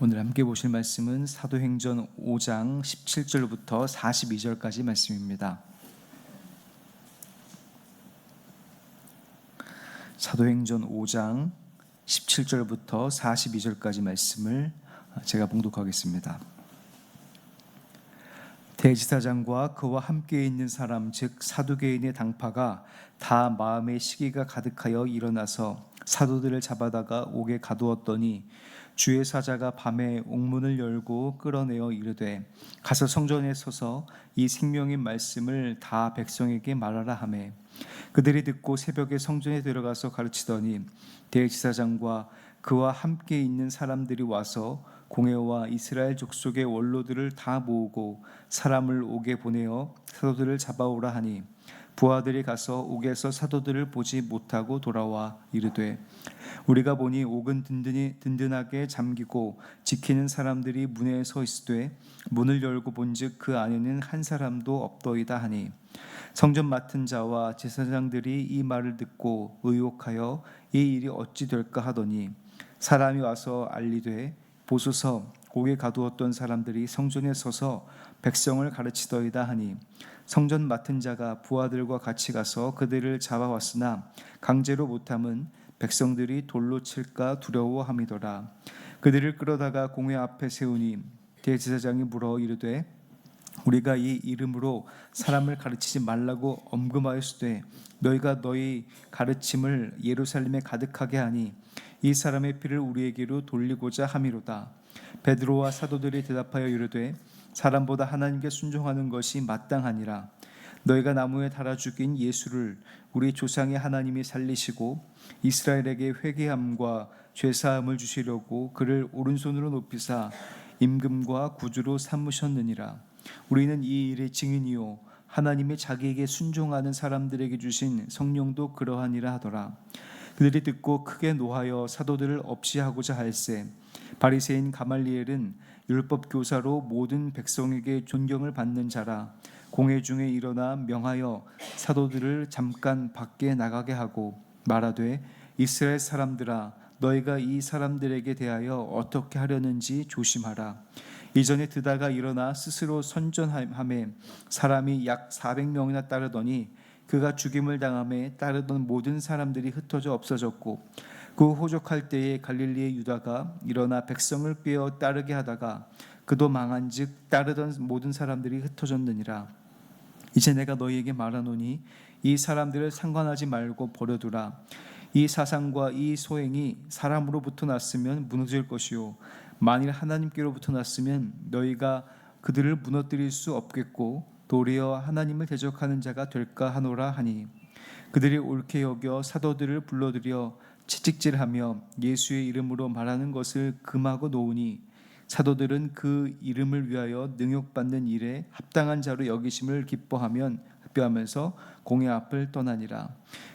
오늘 함께 보실 말씀은 사도행전 5장 17절부터 42절까지 말씀입니다. 사도행전 5장 17절부터 42절까지 말씀을 제가 봉독하겠습니다. 대지사장과 그와 함께 있는 사람 즉 사두개인의 당파가 다 마음의 시기가 가득하여 일어나서 사도들을 잡아다가 옥에 가두었더니 주의 사자가 밤에 옥문을 열고 끌어내어 이르되 가서 성전에 서서 이 생명의 말씀을 다 백성에게 말하라 하매 그들이 듣고 새벽에 성전에 들어가서 가르치더니 대지사장과 그와 함께 있는 사람들이 와서 공회와 이스라엘 족속의 원로들을 다 모으고 사람을 옥에 보내어 사도들을 잡아오라 하니 부하들이 가서 옥에서 사도들을 보지 못하고 돌아와 이르되 우리가 보니 옥은 든든하게 잠기고 지키는 사람들이 문에 서 있으되 문을 열고 본즉 그 안에는 한 사람도 없더이다 하니 성전 맡은 자와 제사장들이 이 말을 듣고 의혹하여 이 일이 어찌 될까 하더니 사람이 와서 알리되 보소서 옥에 가두었던 사람들이 성전에 서서 백성을 가르치더이다 하니 성전 맡은 자가 부하들과 같이 가서 그들을 잡아왔으나 강제로 못함은 백성들이 돌로 칠까 두려워함이더라. 그들을 끌어다가 공회 앞에 세우니 대제사장이 물어 이르되 우리가 이 이름으로 사람을 가르치지 말라고 엄금하였으되 너희가 너희 가르침을 예루살렘에 가득하게 하니 이 사람의 피를 우리에게로 돌리고자 함이로다. 베드로와 사도들이 대답하여 이르되 사람보다 하나님께 순종하는 것이 마땅하니라. 너희가 나무에 달아 죽인 예수를 우리 조상의 하나님이 살리시고 이스라엘에게 회개함과 죄사함을 주시려고 그를 오른손으로 높이사 임금과 구주로 삼으셨느니라. 우리는 이 일의 증인이요 하나님이 자기에게 순종하는 사람들에게 주신 성령도 그러하니라 하더라. 그들이 듣고 크게 노하여 사도들을 없이하고자 할세 바리새인 가말리엘은 율법 교사로 모든 백성에게 존경을 받는 자라. 공회 중에 일어나 명하여 사도들을 잠깐 밖에 나가게 하고 말하되 이스라엘 사람들아 너희가 이 사람들에게 대하여 어떻게 하려는지 조심하라. 이전에 드다가 일어나 스스로 선전하매 사람이 약 400명이나 따르더니 그가 죽임을 당함에 따르던 모든 사람들이 흩어져 없어졌고 그 호족할 때에 갈릴리의 유다가 일어나 백성을 꿰어 따르게 하다가 그도 망한즉 따르던 모든 사람들이 흩어졌느니라. 이제 내가 너희에게 말하노니 이 사람들을 상관하지 말고 버려두라. 이 사상과 이 소행이 사람으로부터 났으면 무너질 것이요 만일 하나님께로부터 났으면 너희가 그들을 무너뜨릴 수 없겠고 도리어 하나님을 대적하는 자가 될까 하노라 하니 그들이 옳게 여겨 사도들을 불러들여 채찍질하며 예수의 이름으로 말하는 것을 금하고 놓으니 사도들은 그 이름을 위하여 능욕받는 일에 합당한 자로 여기심을 기뻐하면서 공회 앞을 떠나니라.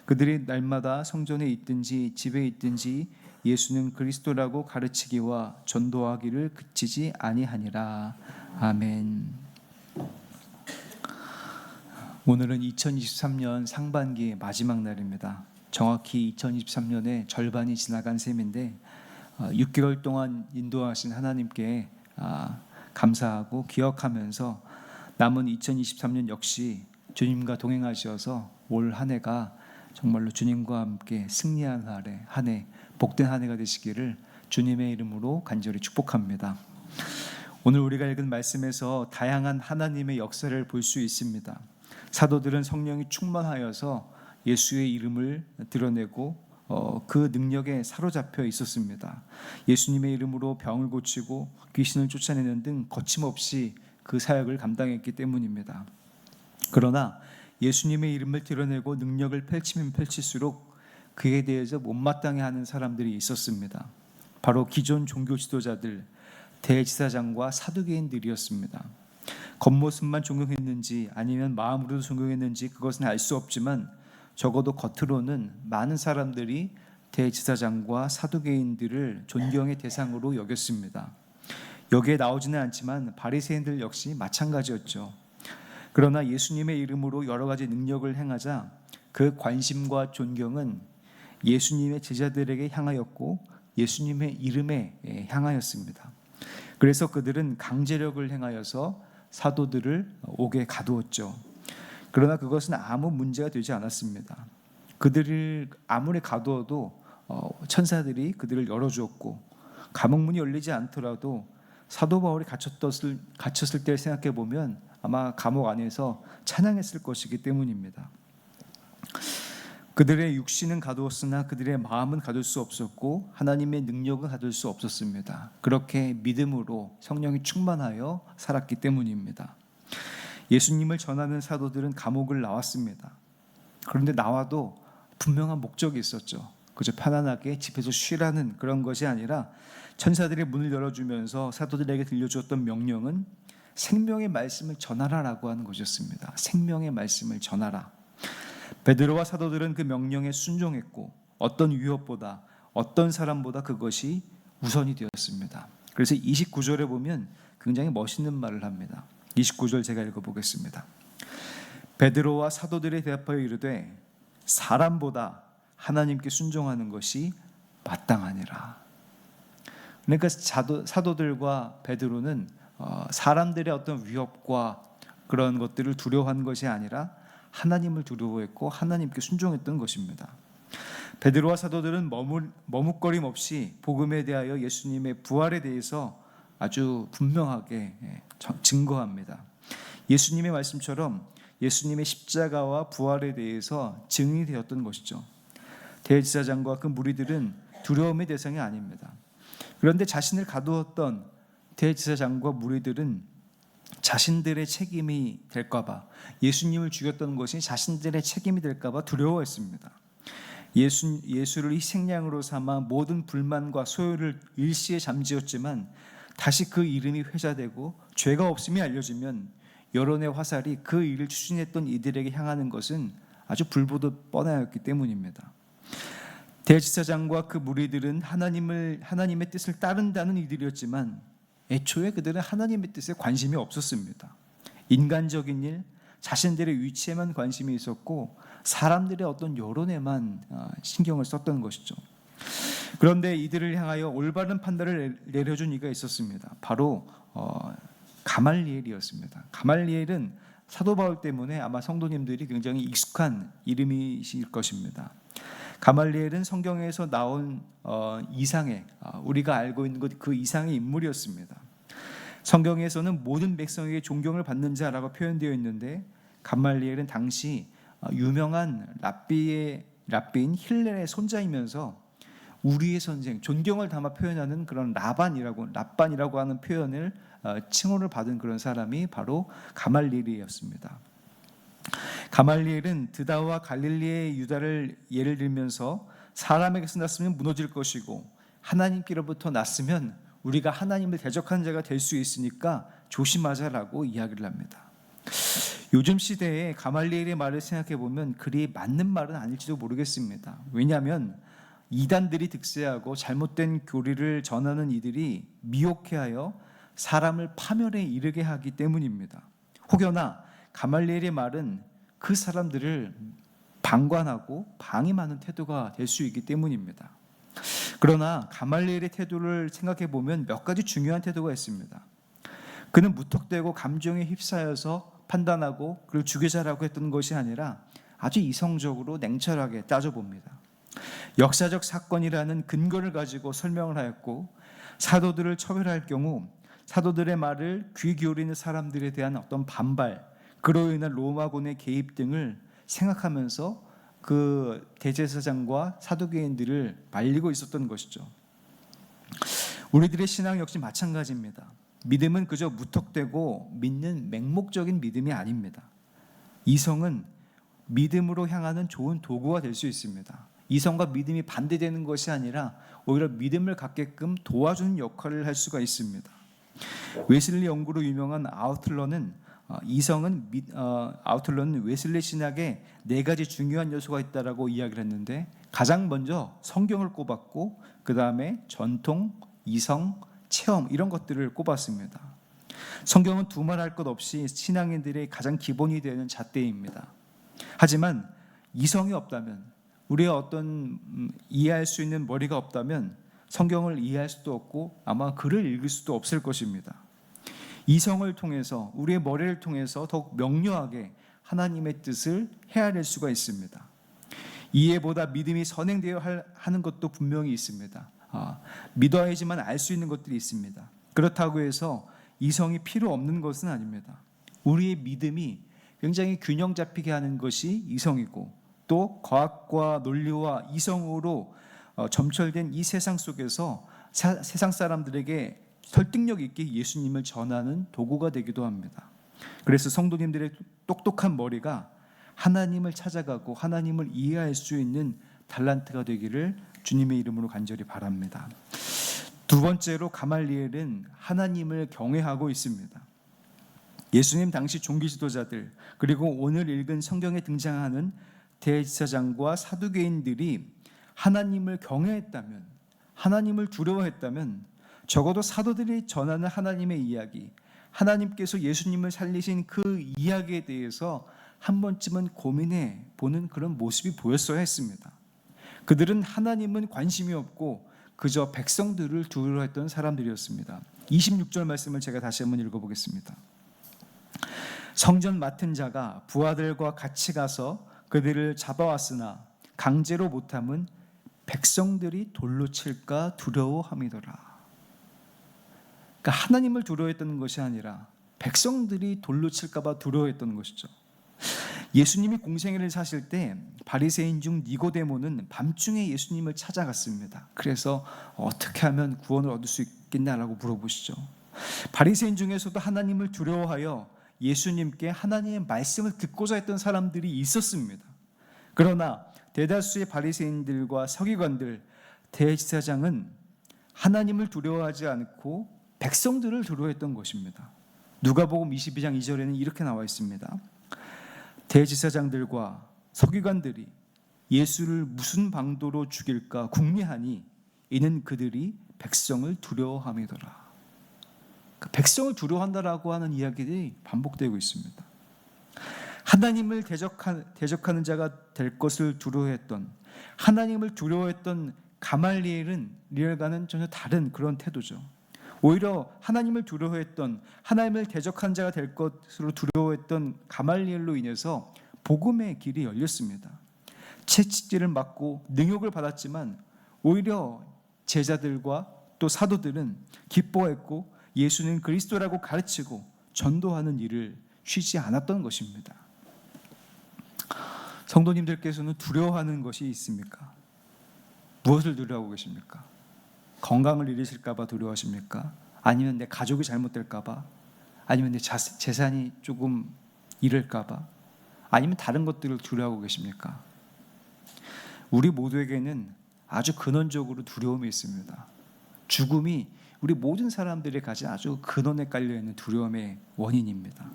그들이 날마다 성전에 있든지 집에 있든지 예수는 그리스도라고 가르치기와 전도하기를 그치지 아니하니라. 아멘. 오늘은 2023년 상반기의 마지막 날입니다. 정확히 2023년의 절반이 지나간 셈인데 6개월 동안 인도하신 하나님께 감사하고 기억하면서 남은 2023년 역시 주님과 동행하셔서 올 한 해가 정말로 주님과 함께 승리한 한 해, 복된 한 해가 되시기를 주님의 이름으로 간절히 축복합니다. 오늘 우리가 읽은 말씀에서 다양한 하나님의 역사를 볼 수 있습니다. 사도들은 성령이 충만하여서 예수의 이름을 드러내고 그 능력에 사로잡혀 있었습니다. 예수님의 이름으로 병을 고치고 귀신을 쫓아내는 등 거침없이 그 사역을 감당했기 때문입니다. 그러나 예수님의 이름을 드러내고 능력을 펼치면 펼칠수록 그에 대해서 못마땅해 하는 사람들이 있었습니다. 바로 기존 종교 지도자들, 대지사장과 사두개인들이었습니다. 겉모습만 존경했는지 아니면 마음으로도 존경했는지 그것은 알 수 없지만 적어도 겉으로는 많은 사람들이 대지사장과 사두개인들을 존경의 대상으로 여겼습니다. 여기에 나오지는 않지만 바리새인들 역시 마찬가지였죠. 그러나 예수님의 이름으로 여러 가지 능력을 행하자 그 관심과 존경은 예수님의 제자들에게 향하였고 예수님의 이름에 향하였습니다. 그래서 그들은 강제력을 행하여서 사도들을 옥에 가두었죠. 그러나 그것은 아무 문제가 되지 않았습니다. 그들을 아무리 가두어도 천사들이 그들을 열어주었고, 감옥문이 열리지 않더라도 사도 바울이 갇혔을 때를 생각해 보면 아마 감옥 안에서 찬양했을 것이기 때문입니다. 그들의 육신은 가두었으나 그들의 마음은 가둘 수 없었고 하나님의 능력은 가둘 수 없었습니다. 그렇게 믿음으로 성령이 충만하여 살았기 때문입니다. 예수님을 전하는 사도들은 감옥을 나왔습니다. 그런데 나와도 분명한 목적이 있었죠. 그저 편안하게 집에서 쉬라는 그런 것이 아니라 천사들이 문을 열어주면서 사도들에게 들려주었던 명령은 생명의 말씀을 전하라라고 하는 것이었습니다. 생명의 말씀을 전하라. 베드로와 사도들은 그 명령에 순종했고 어떤 위협보다 어떤 사람보다 그것이 우선이 되었습니다. 그래서 29절에 보면 굉장히 멋있는 말을 합니다. 29절 제가 읽어보겠습니다. 베드로와 사도들이 대답하여 이르되 사람보다 하나님께 순종하는 것이 마땅하니라. 그러니까 사도들과 베드로는 사람들의 어떤 위협과 그런 것들을 두려워한 것이 아니라 하나님을 두려워했고 하나님께 순종했던 것입니다. 베드로와 사도들은 머뭇거림 없이 복음에 대하여 예수님의 부활에 대해서 아주 분명하게 증거합니다. 예수님의 말씀처럼 예수님의 십자가와 부활에 대해서 증인이 되었던 것이죠. 대제사장과 그 무리들은 두려움의 대상이 아닙니다. 그런데 자신을 가두었던 대제사장과 무리들은 자신들의 책임이 될까봐, 예수님을 죽였던 것이 자신들의 책임이 될까봐 두려워했습니다. 예수를 희생양으로 삼아 모든 불만과 소요를 일시에 잠재웠지만 다시 그 이름이 회자되고 죄가 없음이 알려지면 여론의 화살이 그 일을 추진했던 이들에게 향하는 것은 아주 불보듯 뻔하였기 때문입니다. 대제사장과 그 무리들은 하나님의 뜻을 따른다는 이들이었지만 애초에 그들은 하나님의 뜻에 관심이 없었습니다. 인간적인 일, 자신들의 위치에만 관심이 있었고 사람들의 어떤 여론에만 신경을 썼던 것이죠. 그런데 이들을 향하여 올바른 판단을 내려준 이가 있었습니다. 바로 가말리엘이었습니다. 가말리엘은 사도 바울 때문에 아마 성도님들이 굉장히 익숙한 이름이실 것입니다. 가말리엘은 성경에서 나온 이상의 우리가 알고 있는 것 그 이상의 인물이었습니다. 성경에서는 모든 백성에게 존경을 받는 자라고 표현되어 있는데 가말리엘은 당시 유명한 랍비인 힐렐의 손자이면서 우리의 선생, 존경을 담아 표현하는 그런 랍반이라고 하는 표현을 칭호를 받은 그런 사람이 바로 가말리엘이었습니다. 가말리엘은 드다와 갈릴리의 유다를 예를 들면서 사람에게서 났으면 무너질 것이고 하나님께로부터 났으면 우리가 하나님을 대적하는 자가 될 수 있으니까 조심하자라고 이야기를 합니다. 요즘 시대에 가말리엘의 말을 생각해 보면 그리 맞는 말은 아닐지도 모르겠습니다. 왜냐하면 이단들이 득세하고 잘못된 교리를 전하는 이들이 미혹해하여 사람을 파멸에 이르게 하기 때문입니다. 혹여나 가말리엘의 말은 그 사람들을 방관하고 방임하는 태도가 될 수 있기 때문입니다. 그러나 가말리엘의 태도를 생각해 보면 몇 가지 중요한 태도가 있습니다. 그는 무턱대고 감정에 휩싸여서 판단하고 그를 주계자라고 했던 것이 아니라 아주 이성적으로 냉철하게 따져봅니다. 역사적 사건이라는 근거를 가지고 설명을 하였고 사도들을 처벌할 경우 사도들의 말을 귀 기울이는 사람들에 대한 어떤 반발, 그로 인한 로마군의 개입 등을 생각하면서 그 대제사장과 사두개인들을 말리고 있었던 것이죠. 우리들의 신앙 역시 마찬가지입니다. 믿음은 그저 무턱대고 믿는 맹목적인 믿음이 아닙니다. 이성은 믿음으로 향하는 좋은 도구가 될 수 있습니다. 이성과 믿음이 반대되는 것이 아니라 오히려 믿음을 갖게끔 도와주는 역할을 할 수가 있습니다. 웨슬리 연구로 유명한 아우틀러는 웨슬리 신학에 4가지 중요한 요소가 있다라고 이야기를 했는데 가장 먼저 성경을 꼽았고 그 다음에 전통, 이성, 체험 이런 것들을 꼽았습니다. 성경은 두말할 것 없이 신앙인들의 가장 기본이 되는 잣대입니다. 하지만 이성이 없다면, 우리가 어떤 이해할 수 있는 머리가 없다면 성경을 이해할 수도 없고 아마 글을 읽을 수도 없을 것입니다. 이성을 통해서, 우리의 머리를 통해서 더욱 명료하게 하나님의 뜻을 헤아릴 수가 있습니다. 이해보다 믿음이 선행되어야 하는 것도 분명히 있습니다. 믿어야지만 알 수 있는 것들이 있습니다. 그렇다고 해서 이성이 필요 없는 것은 아닙니다. 우리의 믿음이 굉장히 균형 잡히게 하는 것이 이성이고, 또 과학과 논리와 이성으로 점철된 이 세상 속에서 세상 사람들에게 설득력 있게 예수님을 전하는 도구가 되기도 합니다. 그래서 성도님들의 똑똑한 머리가 하나님을 찾아가고 하나님을 이해할 수 있는 달란트가 되기를 주님의 이름으로 간절히 바랍니다. 두 번째로 가말리엘은 하나님을 경외하고 있습니다. 예수님 당시 종기 지도자들, 그리고 오늘 읽은 성경에 등장하는 대제사장과 사두개인들이 하나님을 경외했다면, 하나님을 두려워했다면 적어도 사도들이 전하는 하나님의 이야기, 하나님께서 예수님을 살리신 그 이야기에 대해서 한 번쯤은 고민해 보는 그런 모습이 보였어야 했습니다. 그들은 하나님은 관심이 없고 그저 백성들을 두려워했던 사람들이었습니다. 26절 말씀을 제가 다시 한번 읽어보겠습니다. 성전 맡은 자가 부하들과 같이 가서 그들을 잡아왔으나 강제로 못함은 백성들이 돌로 칠까 두려워함이더라. 그러니까 하나님을 두려워했던 것이 아니라 백성들이 돌로 칠까 봐 두려워했던 것이죠. 예수님이 공생애를 사실 때 바리새인 중 니고데모는 밤중에 예수님을 찾아갔습니다. 그래서 어떻게 하면 구원을 얻을 수 있겠냐라고 물어보시죠. 바리새인 중에서도 하나님을 두려워하여 예수님께 하나님의 말씀을 듣고자 했던 사람들이 있었습니다. 그러나 대다수의 바리새인들과 서기관들, 대제사장은 하나님을 두려워하지 않고 백성들을 두려워했던 것입니다. 누가복음 22장 2절에는 이렇게 나와 있습니다. 대제사장들과 서기관들이 예수를 무슨 방도로 죽일까 궁리하니 이는 그들이 백성을 두려워함이더라. 백성을 두려워한다라고 하는 이야기들이 반복되고 있습니다. 하나님을 대적하는 자가 될 것을 두려워했던, 하나님을 두려워했던 가말리엘과는 전혀 다른 그런 태도죠. 오히려 하나님을 두려워했던, 하나님을 대적한 자가 될 것으로 두려워했던 가말리엘로 인해서 복음의 길이 열렸습니다. 채찍질을 맞고 능욕을 받았지만 오히려 제자들과 또 사도들은 기뻐했고 예수는 그리스도라고 가르치고 전도하는 일을 쉬지 않았던 것입니다. 성도님들께서는 두려워하는 것이 있습니까? 무엇을 두려워하고 계십니까? 건강을 잃으실까 봐 두려워하십니까? 아니면 내 가족이 잘못될까 봐? 아니면 내 재산이 조금 잃을까 봐? 아니면 다른 것들을 두려워하고 계십니까? 우리 모두에게는 아주 근원적으로 두려움이 있습니다. 죽음이 우리 모든 사람들이 가진 아주 근원에 깔려있는 두려움의 원인입니다.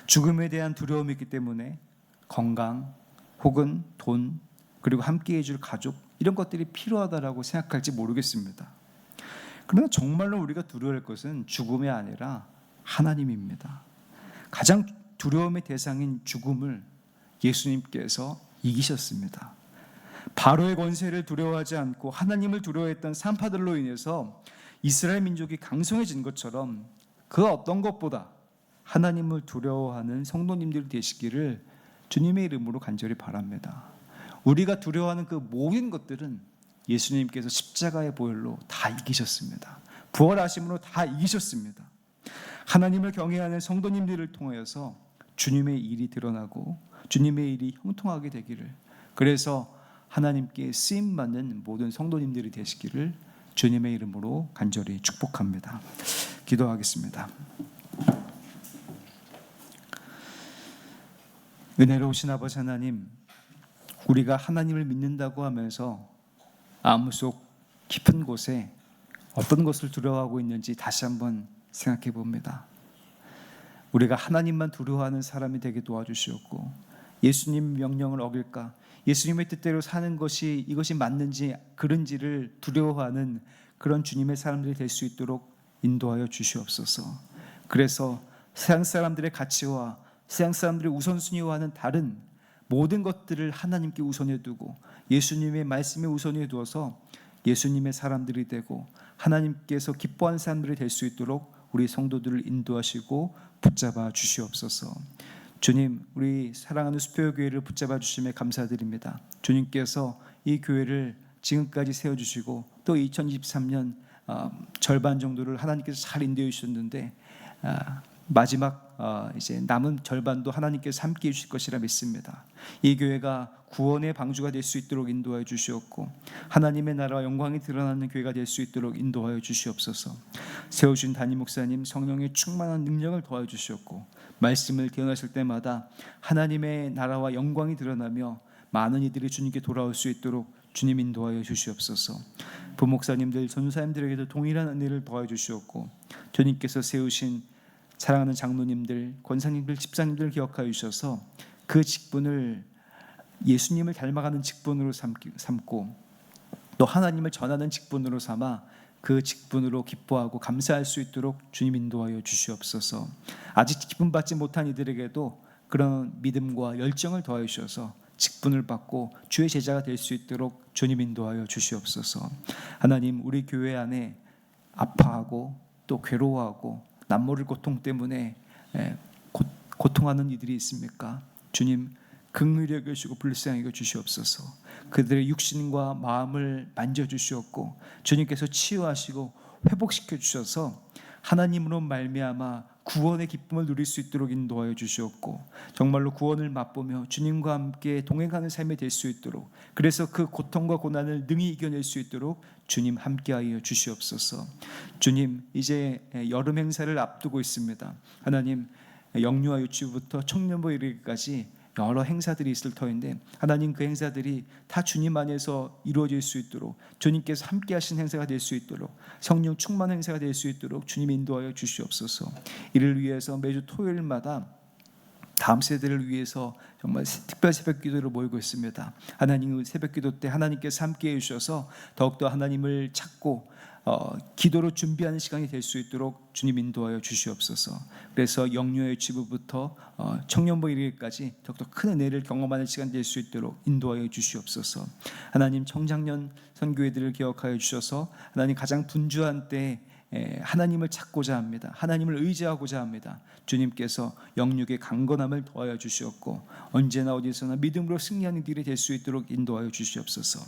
죽음에 대한 두려움이 있기 때문에 건강 혹은 돈, 그리고 함께해 줄 가족, 이런 것들이 필요하다라고 생각할지 모르겠습니다. 그러나 정말로 우리가 두려워할 것은 죽음이 아니라 하나님입니다. 가장 두려움의 대상인 죽음을 예수님께서 이기셨습니다. 바로의 권세를 두려워하지 않고 하나님을 두려워했던 산파들로 인해서 이스라엘 민족이 강성해진 것처럼 그 어떤 것보다 하나님을 두려워하는 성도님들이 되시기를 주님의 이름으로 간절히 바랍니다. 우리가 두려워하는 그 모든 것들은 예수님께서 십자가의 보혈로 다 이기셨습니다. 부활하심으로 다 이기셨습니다. 하나님을 경외하는 성도님들을 통하여서 주님의 일이 드러나고 주님의 일이 형통하게 되기를, 그래서 하나님께 쓰임받는 모든 성도님들이 되시기를 주님의 이름으로 간절히 축복합니다. 기도하겠습니다. 은혜로우신 아버지 하나님, 우리가 하나님을 믿는다고 하면서 마음속 깊은 곳에 어떤 것을 두려워하고 있는지 다시 한번 생각해 봅니다. 우리가 하나님만 두려워하는 사람이 되게 도와주시옵고, 예수님 명령을 어길까, 예수님의 뜻대로 사는 것이 이것이 맞는지 그런지를 두려워하는 그런 주님의 사람들이 될 수 있도록 인도하여 주시옵소서. 그래서 세상 사람들의 가치와 세상 사람들의 우선순위와는 다른 모든 것들을 하나님께 우선해 두고 예수님의 말씀에 우선해 두어서 예수님의 사람들이 되고 하나님께서 기뻐하는 사람들이 될 수 있도록 우리 성도들을 인도하시고 붙잡아 주시옵소서. 주님, 우리 사랑하는 수표교회를 붙잡아 주심에 감사드립니다. 주님께서 이 교회를 지금까지 세워주시고 또 2023년 절반 정도를 하나님께서 잘 인도해 주셨는데 마지막 이제 남은 절반도 하나님께서 함께해 주실 것이라 믿습니다. 이 교회가 구원의 방주가 될 수 있도록 인도하여 주시옵고 하나님의 나라와 영광이 드러나는 교회가 될 수 있도록 인도하여 주시옵소서. 세우신 담임 목사님 성령의 충만한 능력을 더하여 주시옵고 말씀을 기억하실 때마다 하나님의 나라와 영광이 드러나며 많은 이들이 주님께 돌아올 수 있도록 주님 인도하여 주시옵소서. 부목사님들, 전도사님들에게도 동일한 은혜를 더하여 주시옵고 주님께서 세우신 사랑하는 장로님들, 권사님들, 집사님들 기억하여 주셔서 그 직분을 예수님을 닮아가는 직분으로 삼고 또 하나님을 전하는 직분으로 삼아 그 직분으로 기뻐하고 감사할 수 있도록 주님 인도하여 주시옵소서. 아직 기쁨 받지 못한 이들에게도 그런 믿음과 열정을 더하여 주셔서 직분을 받고 주의 제자가 될 수 있도록 주님 인도하여 주시옵소서. 하나님, 우리 교회 안에 아파하고 또 괴로워하고 남모를 고통 때문에 고통하는 이들이 있습니까? 주님, 긍휼히 여겨주시고 불쌍히 여겨주시옵소서. 그들의 육신과 마음을 만져주시옵고 주님께서 치유하시고 회복시켜 주셔서 하나님으로 말미암아 구원의 기쁨을 누릴 수 있도록 인도하여 주시옵고 정말로 구원을 맛보며 주님과 함께 동행하는 삶이 될 수 있도록, 그래서 그 고통과 고난을 능히 이겨낼 수 있도록 주님 함께하여 주시옵소서. 주님, 이제 여름 행사를 앞두고 있습니다. 하나님, 영유아 유치부터 청년부 이르기까지 여러 행사들이 있을 터인데 하나님, 그 행사들이 다 주님 안에서 이루어질 수 있도록 주님께서 함께 하신 행사가 될 수 있도록 성령 충만 행사가 될 수 있도록 주님 인도하여 주시옵소서. 이를 위해서 매주 토요일마다 다음 세대를 위해서 정말 특별 새벽 기도를 모이고 있습니다. 하나님, 새벽 기도 때 하나님께서 함께해 주셔서 더욱더 하나님을 찾고 기도로 준비하는 시간이 될 수 있도록 주님 인도하여 주시옵소서. 그래서 영유아 유치부부터 청년부 이르기까지 더욱더 큰 은혜를 경험하는 시간 될 수 있도록 인도하여 주시옵소서. 하나님, 청장년 선교회들을 기억하여 주셔서 하나님 가장 분주한 때 하나님을 찾고자 합니다. 하나님을 의지하고자 합니다. 주님께서 영육의 강건함을 더하여 주시옵고 언제나 어디서나 믿음으로 승리하는 일이 될 수 있도록 인도하여 주시옵소서.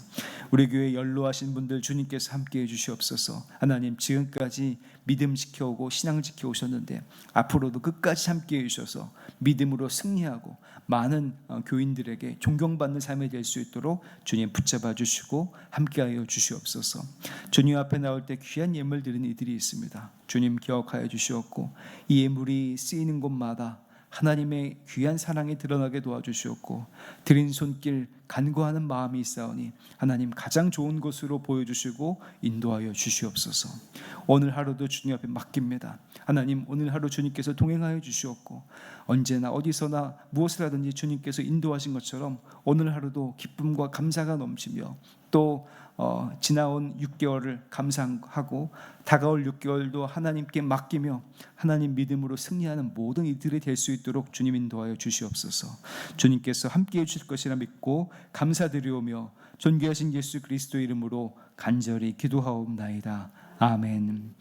우리 교회 연로하신 분들 주님께서 함께해 주시옵소서. 하나님, 지금까지 믿음 지켜오고 신앙을 지켜오셨는데 앞으로도 끝까지 함께해 주셔서 믿음으로 승리하고 많은 교인들에게 존경받는 삶이 될 수 있도록 주님 붙잡아 주시고 함께하여 주시옵소서. 주님 앞에 나올 때 귀한 예물 드리는 이들이 있습니다. 주님 기억하여 주시옵고 이 예물이 쓰이는 곳마다 하나님의 귀한 사랑이 드러나게 도와주시옵고 드린 손길 간구하는 마음이 있사오니 하나님 가장 좋은 곳으로 보여주시고 인도하여 주시옵소서. 오늘 하루도 주님 앞에 맡깁니다. 하나님, 오늘 하루 주님께서 동행하여 주시옵고 언제나 어디서나 무엇을 하든지 주님께서 인도하신 것처럼 오늘 하루도 기쁨과 감사가 넘치며 또 지나온 6개월을 감사하고 다가올 6개월도 하나님께 맡기며 하나님 믿음으로 승리하는 모든 이들이 될 수 있도록 주님 인도하여 주시옵소서. 주님께서 함께해 주실 것이라 믿고 감사드리오며 존귀하신 예수 그리스도 이름으로 간절히 기도하옵나이다. 아멘.